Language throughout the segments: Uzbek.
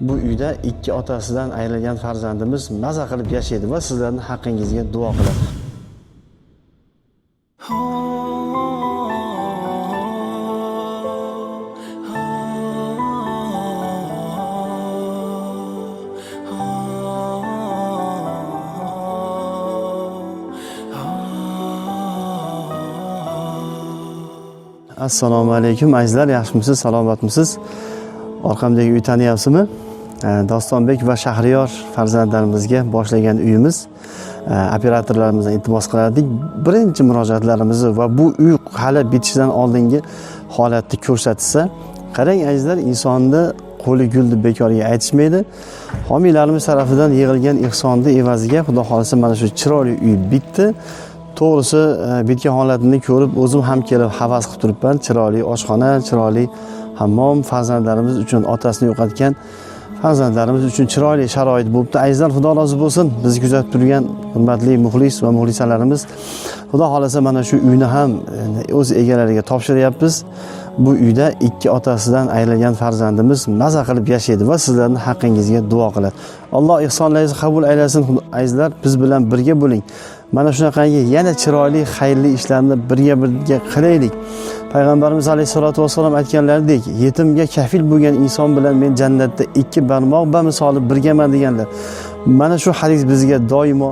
Bu uyda ikki otasidan ayrilgan farzandimiz maza qilib yashaydi va sizlarning haqqingizga duo qiladi. Assalomu alaykum azizlar, yaxshimisiz, salomatmisiz? Orqamdagi uy taniyapsizmi? Dostonbek va Shahriyor farzandlarimizga boshlagan uyimiz. Operatorlarimizdan iltimos qilardik. Birinchi murojaatlarimizni va bu uy hali bitishidan oldingi holatni ko'rsatsa, qarang azizlar, insonni qo'li gulni bekorga aytishmaydi. Homiylarimiz tarafidan yig'ilgan ehsonni evaziga xudo xolisa mana shu chiroyli uy bitdi. To'g'risi bitgan holatini ko'rib o'zim ham kelib havas qilib turibman. Chiroyli oshxona, chiroyli hammom, farzandlarimiz uchun otasini yo'qotgan farzandlarimiz uchun chiroyli sharoit bo'libdi. Azizlar, Xudo rozi bo'lsin. Bizni kuzatib turgan hurmatli muxlis va muxlisalarimiz, Xudo xolasa mana shu uyni ham o'z egalariga topshiryapmiz. Bu uyda ikki otasidan ayrilgan farzandimiz maza qilib yashaydi va sizlarning haqqingizga duo qiladi. Alloh ihsonlaringizni qabul aylasin. Azizlar, biz bilan birga bo'ling. Mana shunaqangi yana chiroyli, xayrli ishlarni birga qilaylik. Payg'ambarimiz alayhisolatu vasallam aytganlaridek, yetimga kafil bo'lgan inson bilan men jannatda ikki barmoq bamisoli birgaman deganlar. Mana shu hadis bizga doimo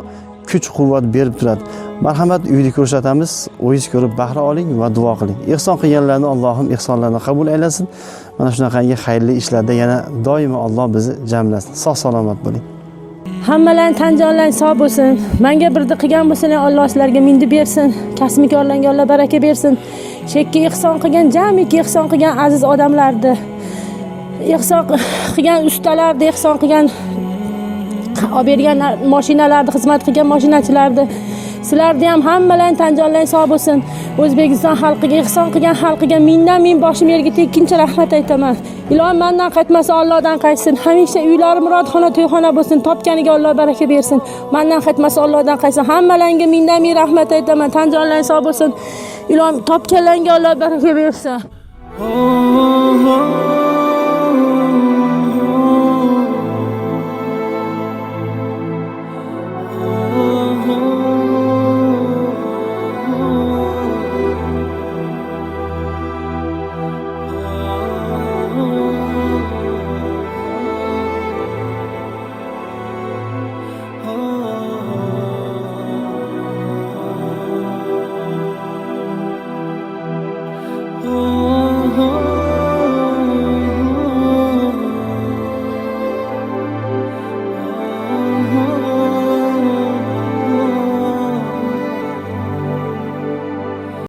kuch-quvvat berib turadi. Marhamat, uyni ko'rsatamiz, o'zingiz ko'rib bahra oling va duo qiling. Ihson qilganlarni Allohim ihsonlarini qabul aylasin. Mana shunaqangi xayrli ishlarda yana doimo Alloh bizni jamlasin. Sog' salomat bo'ling. Hammalarning tan jonlaring sog' bo'lsin. Menga birda qilgan bo'lsanglar, Alloh sizlarga mindi bersin. Kasb-korlarga Alloh baraka bersin. Chekka ihson qilgan, jamiki ihson qilgan aziz odamlarni, ihson qilgan ustalarni, ihson qilgan olib bergan mashinalarni, xizmat qilgan mashinachilarni, sizlarni ham hammalarning tan jonlaring sog' bo'lsin. O'zbekiston xalqiga ihson qilgan xalqiga mindan min boshim yerga tekkincha rahmat aytaman. Ilohim mendan qaytmasa Allohdan qaytsin. Hamisha uylari murodxona, to'yxona bo'lsin. Topganiga Alloh baraka bersin. Mendan qaytmasa Allohdan qaytsin. Hammalarga mindan min rahmat aytaman. Tan jonlaring sog' bo'lsin. Ilohim topganlarga Alloh baraka bersin.